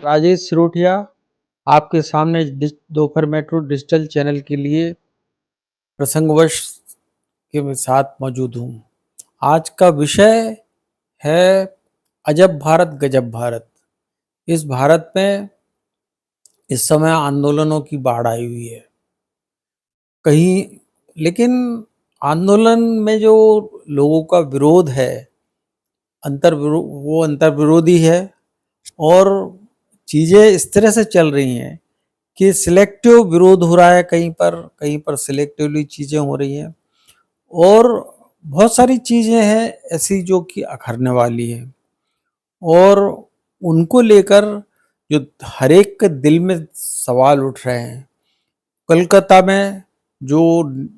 राजेश सिरोठिया आपके सामने दोपहर मेट्रो डिजिटल चैनल के लिए प्रसंगवश के साथ मौजूद हूँ। आज का विषय है अजब भारत गजब भारत। इस भारत में इस समय आंदोलनों की बाढ़ आई हुई है कहीं, लेकिन आंदोलन में जो लोगों का विरोध है वो अंतर विरोधी है और चीज़ें इस तरह से चल रही हैं कि सिलेक्टिव विरोध हो रहा है, कहीं पर सिलेक्टिवली चीज़ें हो रही हैं और बहुत सारी चीज़ें हैं ऐसी जो कि अखरने वाली हैं और उनको लेकर जो हर एक के दिल में सवाल उठ रहे हैं। कोलकाता में जो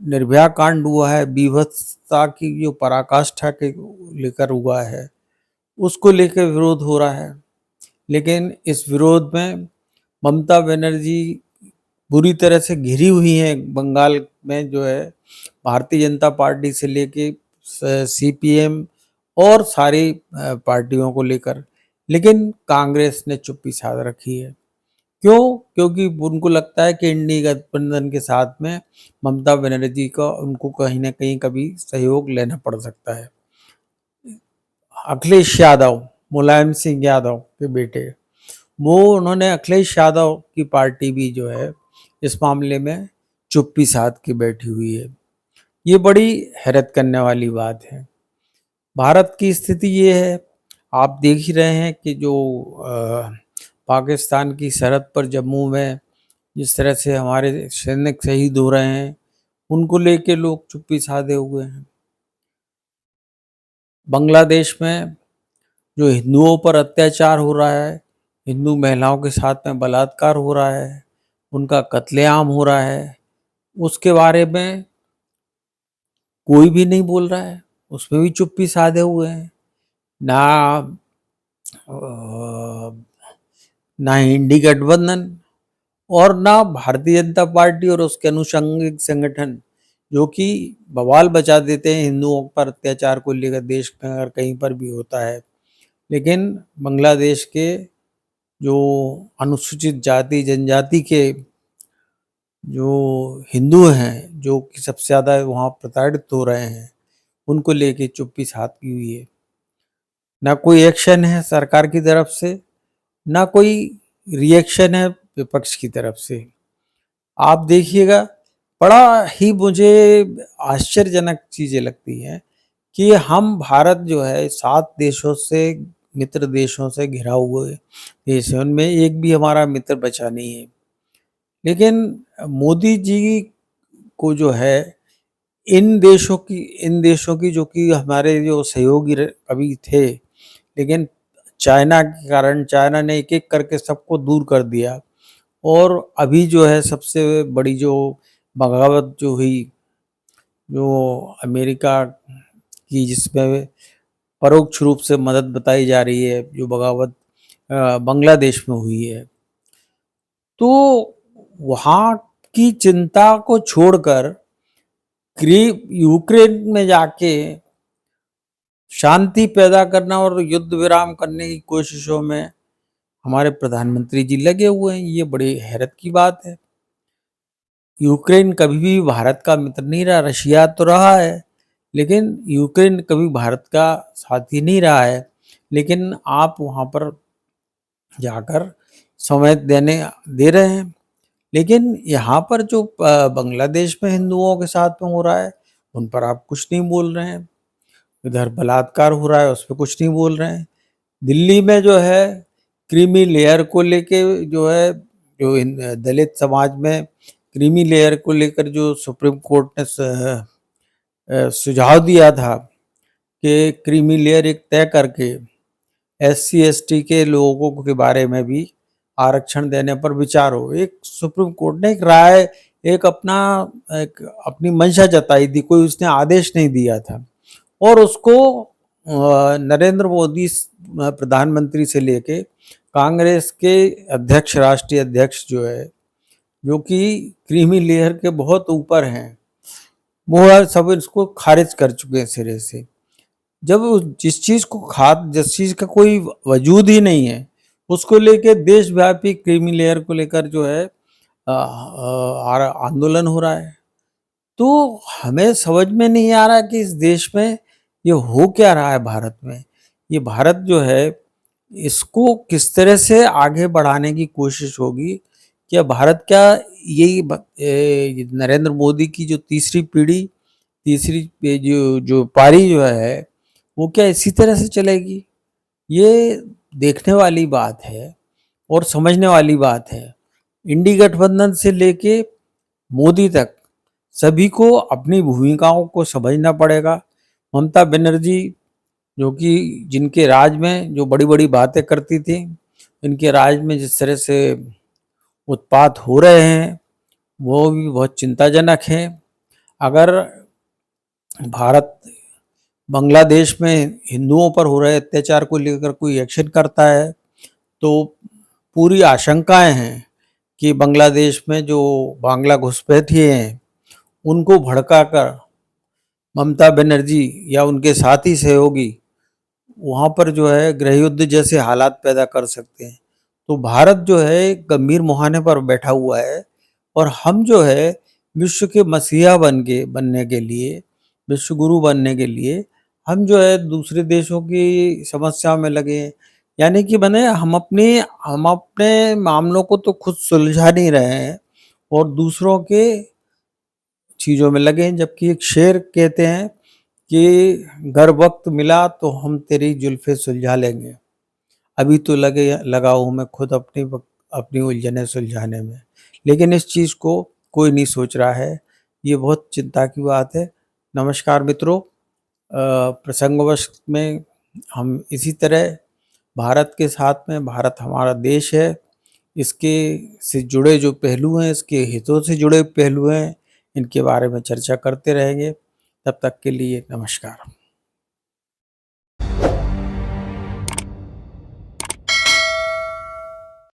निर्भया कांड हुआ है, बीभत्सता की जो पराकाष्ठा के लेकर हुआ है, उसको लेकर विरोध हो रहा है। लेकिन इस विरोध में ममता बनर्जी बुरी तरह से घिरी हुई हैं। बंगाल में जो है भारतीय जनता पार्टी से लेके सीपीएम और सारी पार्टियों को लेकर, लेकिन कांग्रेस ने चुप्पी साध रखी है। क्यों? क्योंकि उनको लगता है कि इंडी गठबंधन के साथ में ममता बनर्जी का उनको कहीं ना कहीं कभी सहयोग लेना पड़ सकता है। अखिलेश यादव, मुलायम सिंह यादव के बेटे, वो उन्होंने अखिलेश यादव की पार्टी भी जो है इस मामले में चुप्पी साध के बैठी हुई है। ये बड़ी हैरत करने वाली बात है। भारत की स्थिति ये है, आप देख ही रहे हैं कि जो पाकिस्तान की सरहद पर जम्मू में जिस तरह से हमारे सैनिक शहीद हो रहे हैं, उनको लेके लोग चुप्पी साधे हुए हैं। बांग्लादेश में जो हिंदुओं पर अत्याचार हो रहा है, हिंदू महिलाओं के साथ में बलात्कार हो रहा है, उनका कत्लेआम हो रहा है, उसके बारे में कोई भी नहीं बोल रहा है, उसमें भी चुप्पी साधे हुए हैं। ना ना इंडी गठबंधन और ना भारतीय जनता पार्टी और उसके अनुषंगिक संगठन जो कि बवाल बचा देते हैं हिंदुओं पर अत्याचार को लेकर देश में अगर कहीं पर भी होता है। लेकिन बांग्लादेश के जो अनुसूचित जाति जनजाति के जो हिंदू हैं, जो कि सबसे ज़्यादा वहाँ प्रताड़ित हो रहे हैं, उनको लेके चुप्पी साधी हुई है। ना कोई एक्शन है सरकार की तरफ से, ना कोई रिएक्शन है विपक्ष की तरफ से। आप देखिएगा, बड़ा ही मुझे आश्चर्यजनक चीज़ें लगती हैं कि हम भारत जो है 7 देशों से, मित्र देशों से घिरा हुआ देश है, उनमें एक भी हमारा मित्र बचा नहीं है। लेकिन मोदी जी को जो है इन देशों की जो कि हमारे जो सहयोगी कभी थे, लेकिन चाइना के कारण चाइना ने एक-एक करके सबको दूर कर दिया और अभी जो है सबसे बड़ी जो बगावत जो हुई, जो अमेरिका की जिसमें परोक्ष रूप से मदद बताई जा रही है, जो बगावत बांग्लादेश में हुई है, तो वहाँ की चिंता को छोड़कर यूक्रेन में जाके शांति पैदा करना और युद्ध विराम करने की कोशिशों में हमारे प्रधानमंत्री जी लगे हुए हैं। ये बड़ी हैरत की बात है। यूक्रेन कभी भी भारत का मित्र नहीं रहा, रशिया तो रहा है, लेकिन यूक्रेन कभी भारत का साथी नहीं रहा है। लेकिन आप वहाँ पर जाकर समय दे रहे हैं। लेकिन यहाँ पर जो बांग्लादेश में हिंदुओं के साथ में हो रहा है, उन पर आप कुछ नहीं बोल रहे हैं। इधर बलात्कार हो रहा है, उस पर कुछ नहीं बोल रहे हैं। दिल्ली में जो है क्रीमी लेयर को लेके जो है, जो दलित समाज में क्रीमी लेयर को लेकर जो सुप्रीम कोर्ट ने सुझाव दिया था कि क्रीमी लेयर एक तय करके एससी एसटी के लोगों के बारे में भी आरक्षण देने पर विचार हो। एक सुप्रीम कोर्ट ने एक राय, एक अपनी मंशा जताई थी, कोई उसने आदेश नहीं दिया था और उसको नरेंद्र मोदी प्रधानमंत्री से लेके कांग्रेस के अध्यक्ष, राष्ट्रीय अध्यक्ष जो है, जो कि क्रीमी लेयर के बहुत ऊपर हैं, वो सब इसको खारिज कर चुके हैं सिरे से। जब जिस चीज़ का कोई वजूद ही नहीं है, उसको लेके देशव्यापी क्रीमी लेयर को लेकर जो है आंदोलन हो रहा है। तो हमें समझ में नहीं आ रहा कि इस देश में ये हो क्या रहा है भारत में। ये भारत जो है इसको किस तरह से आगे बढ़ाने की कोशिश होगी। क्या भारत क्या यही नरेंद्र मोदी की जो तीसरी पीढ़ी, तीसरी जो जो पारी जो है वो क्या इसी तरह से चलेगी? ये देखने वाली बात है और समझने वाली बात है। इंडी गठबंधन से लेके मोदी तक सभी को अपनी भूमिकाओं को समझना पड़ेगा। ममता बनर्जी जो कि जिनके राज में जो बड़ी-बड़ी बातें करती थी, इनके राज में जिस तरह से उत्पात हो रहे हैं, वो भी बहुत चिंताजनक है। अगर भारत बांग्लादेश में हिंदुओं पर हो रहे अत्याचार को लेकर कोई एक्शन करता है, तो पूरी आशंकाएं हैं कि बांग्लादेश में जो बांग्ला घुसपैठिए हैं, उनको भड़काकर ममता बनर्जी या उनके साथी सहयोगी वहाँ पर जो है गृह युद्ध जैसे हालात पैदा कर सकते हैं। तो भारत जो है गंभीर मुहाने पर बैठा हुआ है और हम जो है विश्व के मसीहा बनने के लिए, विश्व गुरु बनने के लिए हम जो है दूसरे देशों की समस्याओं में लगे हैं। यानी कि माने हम अपने मामलों को तो खुद सुलझा नहीं रहे हैं और दूसरों के चीज़ों में लगे हैं। जबकि एक शेर कहते हैं कि अगर वक्त मिला तो हम तेरी जुल्फ़ें सुलझा लेंगे, अभी तो लगा हूँ मैं खुद अपनी उलझनें सुलझाने में। लेकिन इस चीज़ को कोई नहीं सोच रहा है, ये बहुत चिंता की बात है। नमस्कार मित्रों, प्रसंगवश में हम इसी तरह भारत के साथ में, भारत हमारा देश है, इसके से जुड़े जो पहलू हैं, इसके हितों से जुड़े पहलू हैं, इनके बारे में चर्चा करते रहेंगे। तब तक के लिए नमस्कार।